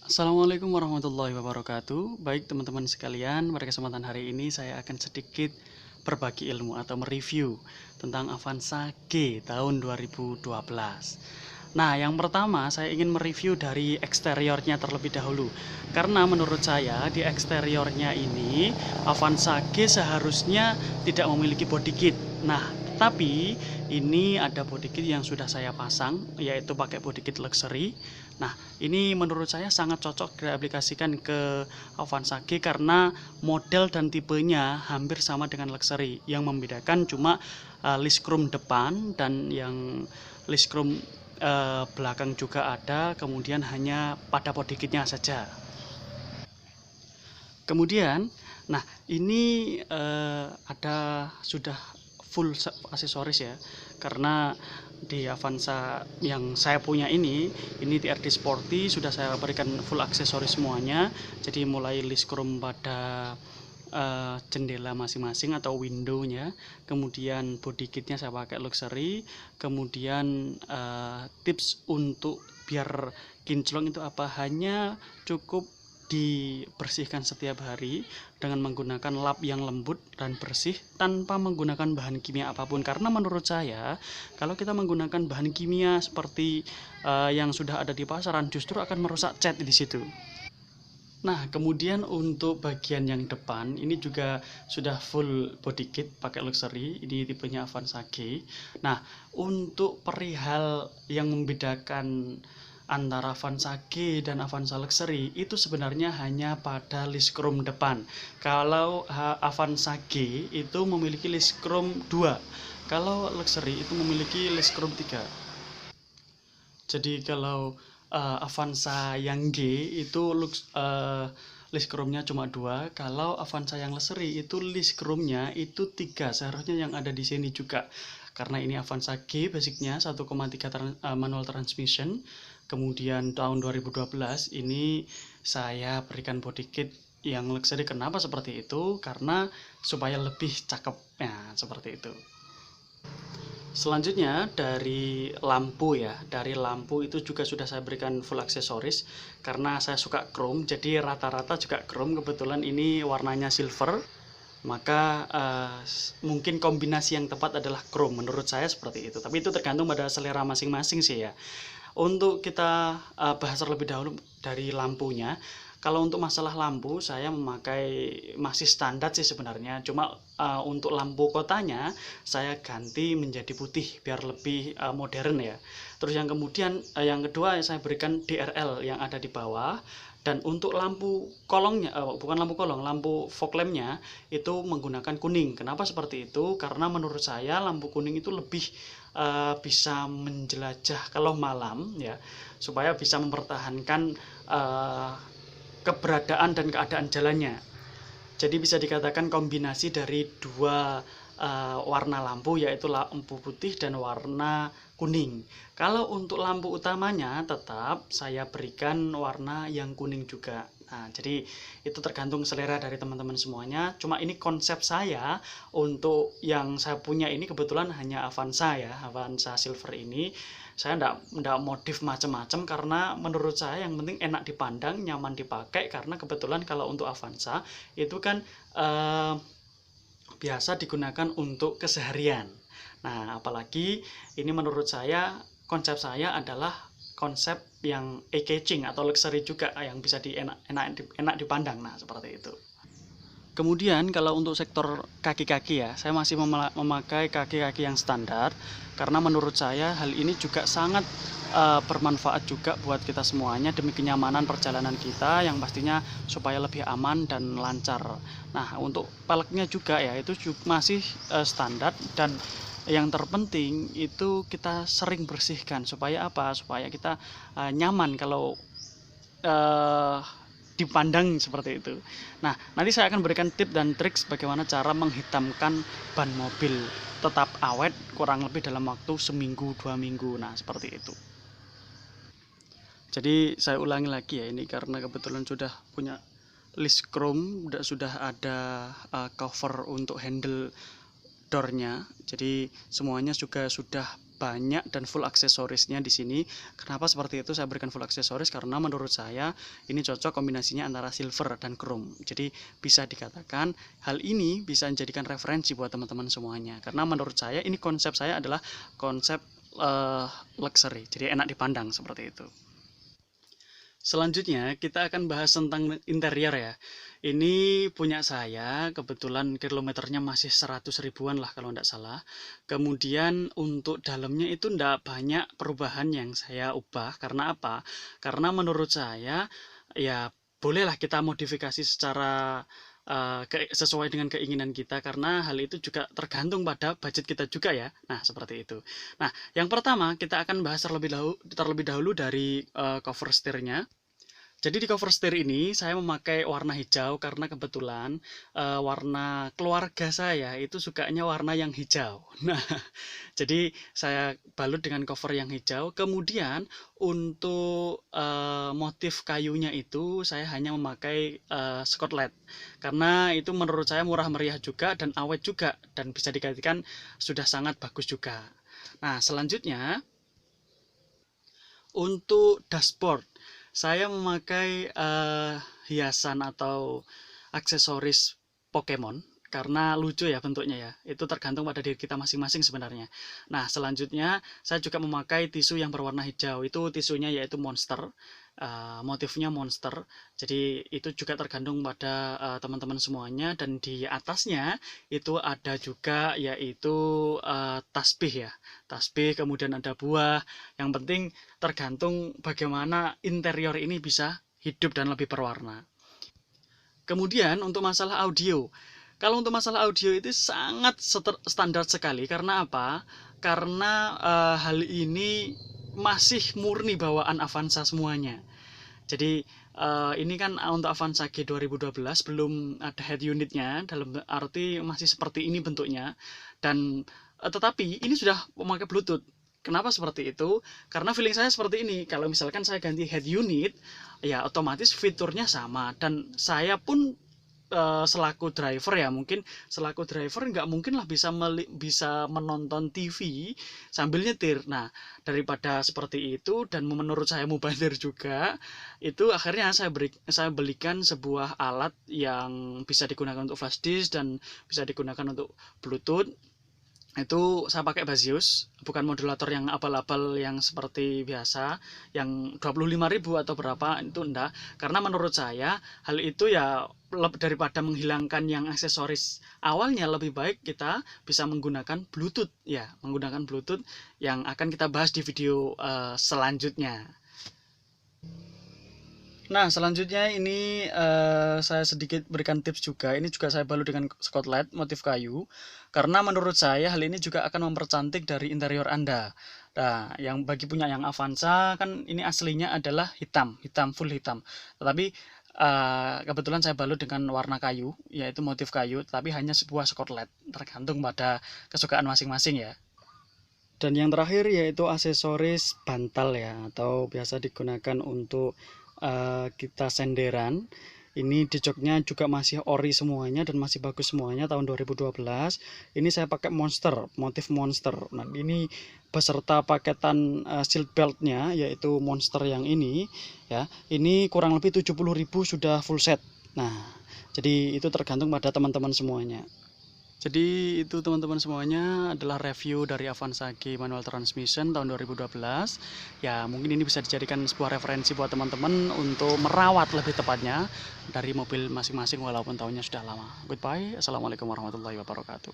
Assalamualaikum warahmatullahi wabarakatuh. Baik teman-teman sekalian, pada kesempatan hari ini saya akan sedikit berbagi ilmu atau mereview tentang Avanza G tahun 2012. Nah, yang pertama saya ingin mereview dari eksteriornya terlebih dahulu. Karena menurut saya di eksteriornya ini Avanza G seharusnya tidak memiliki body kit. Nah, tapi ini ada body kit yang sudah saya pasang, yaitu pakai body kit luxury. Nah, ini menurut saya sangat cocok diaplikasikan ke Avanza G karena model dan tipenya hampir sama dengan luxury. Yang membedakan cuma list chrome depan dan yang list chrome belakang juga ada, kemudian hanya pada body kitnya saja. Kemudian, nah ini ada sudah full aksesoris ya, karena di Avanza yang saya punya ini TRD Sporty sudah saya berikan full aksesoris semuanya. Jadi mulai list chrome pada jendela masing-masing atau windownya, kemudian body kitnya saya pakai luxury, kemudian tips untuk biar kinclong itu apa, hanya cukup dibersihkan setiap hari dengan menggunakan lap yang lembut dan bersih tanpa menggunakan bahan kimia apapun. Karena menurut saya kalau kita menggunakan bahan kimia seperti yang sudah ada di pasaran justru akan merusak cat di situ. Nah, kemudian untuk bagian yang depan ini juga sudah full body kit pakai luxury, ini tipenya Avanza G. Nah, untuk perihal yang membedakan antara Avanza G dan Avanza Luxury itu sebenarnya hanya pada list chrome depan. Kalau Avanza G itu memiliki list chrome 2, kalau Luxury itu memiliki list chrome 3. Jadi kalau Avanza yang G itu list chrome-nya cuma 2, kalau Avanza yang Luxury itu list chrome-nya itu 3, seharusnya yang ada di sini juga. Karena ini Avanza G basicnya 1,3 manual transmission. Kemudian tahun 2012 ini saya berikan body kit yang luxury. Kenapa seperti itu? Karena supaya lebih cakep ya, seperti itu. Selanjutnya dari lampu ya, dari lampu itu juga sudah saya berikan full aksesoris karena saya suka chrome, jadi rata-rata juga chrome. Kebetulan ini warnanya silver, maka mungkin kombinasi yang tepat adalah chrome, menurut saya seperti itu. Tapi itu tergantung pada selera masing-masing sih ya. Untuk kita bahas terlebih dahulu dari lampunya. Kalau untuk masalah lampu saya memakai masih standar sih sebenarnya, cuma untuk lampu kotanya saya ganti menjadi putih biar lebih modern ya. Terus yang kemudian yang kedua saya berikan DRL yang ada di bawah. Dan untuk lampu kolongnya, bukan lampu kolong, lampu fog lampnya itu menggunakan kuning. Kenapa seperti itu? Karena menurut saya lampu kuning itu lebih bisa menjelajah kalau malam ya, supaya bisa mempertahankan keberadaan dan keadaan jalannya. Jadi bisa dikatakan kombinasi dari dua warna lampu, yaitu lampu putih dan warna kuning. Kalau untuk lampu utamanya tetap saya berikan warna yang kuning juga. Nah, jadi itu tergantung selera dari teman-teman semuanya. Cuma ini konsep saya untuk yang saya punya ini kebetulan hanya Avanza ya, Avanza Silver ini. Saya enggak modif macam-macam karena menurut saya yang penting enak dipandang, nyaman dipakai. Karena kebetulan kalau untuk Avanza itu kan biasa digunakan untuk keseharian. Nah, apalagi ini menurut saya, konsep saya adalah konsep yang eye-catching atau luxury juga yang bisa enak dipandang. Nah, seperti itu. Kemudian kalau untuk sektor kaki-kaki ya, saya masih memakai kaki-kaki yang standar karena menurut saya hal ini juga sangat bermanfaat juga buat kita semuanya demi kenyamanan perjalanan kita yang pastinya supaya lebih aman dan lancar. Nah, untuk peleknya juga ya itu masih standar, dan yang terpenting itu kita sering bersihkan supaya apa? Supaya kita nyaman kalau dipandang seperti itu. Nah, nanti saya akan berikan tips dan trik bagaimana cara menghitamkan ban mobil tetap awet kurang lebih dalam waktu seminggu 2 minggu. Nah, seperti itu. Jadi saya ulangi lagi ya, ini karena kebetulan sudah punya list chrome, sudah ada cover untuk handle doornya. Jadi semuanya juga sudah banyak dan full aksesorisnya di sini. Kenapa seperti itu saya berikan full aksesoris? Karena menurut saya ini cocok kombinasinya antara silver dan chrome. Jadi bisa dikatakan hal ini bisa menjadikan referensi buat teman-teman semuanya. Karena menurut saya ini konsep saya adalah konsep luxury, jadi enak dipandang seperti itu. Selanjutnya kita akan bahas tentang interior ya. Ini punya saya, kebetulan kilometernya masih 100 ribuan lah kalau tidak salah. Kemudian untuk dalamnya itu tidak banyak perubahan yang saya ubah. Karena apa? Karena menurut saya ya bolehlah kita modifikasi secara sesuai dengan keinginan kita, karena hal itu juga tergantung pada budget kita juga ya. Nah seperti itu. Nah yang pertama kita akan bahas terlebih dahulu dari cover setirnya. Jadi di cover setir ini saya memakai warna hijau karena kebetulan warna keluarga saya itu sukanya warna yang hijau. Nah, jadi saya balut dengan cover yang hijau. Kemudian untuk motif kayunya itu saya hanya memakai Scotland karena itu menurut saya murah meriah juga dan awet juga dan bisa dikatakan sudah sangat bagus juga. Nah, selanjutnya untuk dashboard saya memakai hiasan atau aksesoris Pokemon karena lucu ya bentuknya ya. Itu tergantung pada diri kita masing-masing sebenarnya. Nah, selanjutnya saya juga memakai tisu yang berwarna hijau. Itu tisunya yaitu monster. Motifnya monster. Jadi itu juga tergantung pada teman-teman semuanya, dan di atasnya itu ada juga yaitu tasbih ya. Tasbih, kemudian ada buah. Yang penting tergantung bagaimana interior ini bisa hidup dan lebih berwarna. Kemudian untuk masalah audio. Kalau untuk masalah audio itu sangat standar sekali. Karena apa? Karena hal ini masih murni bawaan Avanza semuanya. Jadi ini kan untuk Avanza G 2012 belum ada head unitnya, dalam arti masih seperti ini bentuknya. Dan tetapi ini sudah memakai Bluetooth. Kenapa seperti itu? Karena feeling saya seperti ini. Kalau misalkan saya ganti head unit, ya otomatis fiturnya sama. Dan saya pun selaku driver ya, mungkin selaku driver nggak mungkin lah bisa menonton TV sambil nyetir. Nah, daripada seperti itu dan menurut saya mubazir juga, itu akhirnya saya belikan sebuah alat yang bisa digunakan untuk flash disk dan bisa digunakan untuk Bluetooth. Itu saya pakai Basius, bukan modulator yang abal-abal yang seperti biasa yang 25.000 atau berapa, itu enggak. Karena menurut saya hal itu ya daripada menghilangkan yang aksesoris awalnya, lebih baik kita bisa menggunakan Bluetooth ya, menggunakan Bluetooth yang akan kita bahas di video selanjutnya. Nah, selanjutnya ini saya sedikit berikan tips juga. Ini juga saya balut dengan Scotland motif kayu. Karena menurut saya hal ini juga akan mempercantik dari interior Anda. Nah, yang bagi punya yang Avanza kan ini aslinya adalah hitam, full hitam. Tetapi kebetulan saya balut dengan warna kayu, yaitu motif kayu, tapi hanya sebuah Scotland. Tergantung pada kesukaan masing-masing ya. Dan yang terakhir yaitu aksesoris bantal ya, atau biasa digunakan untuk kita senderan. Ini di joknya juga masih ori semuanya dan masih bagus semuanya tahun 2012. Ini saya pakai monster, motif monster. Nah, ini beserta paketan shield beltnya yaitu monster yang ini ya. Ini kurang lebih 70.000 sudah full set. Nah, jadi itu tergantung pada teman-teman semuanya. Jadi itu teman-teman semuanya adalah review dari Avanza G manual transmission tahun 2012. Ya mungkin ini bisa dijadikan sebuah referensi buat teman-teman untuk merawat lebih tepatnya dari mobil masing-masing walaupun tahunnya sudah lama. Goodbye. Assalamualaikum warahmatullahi wabarakatuh.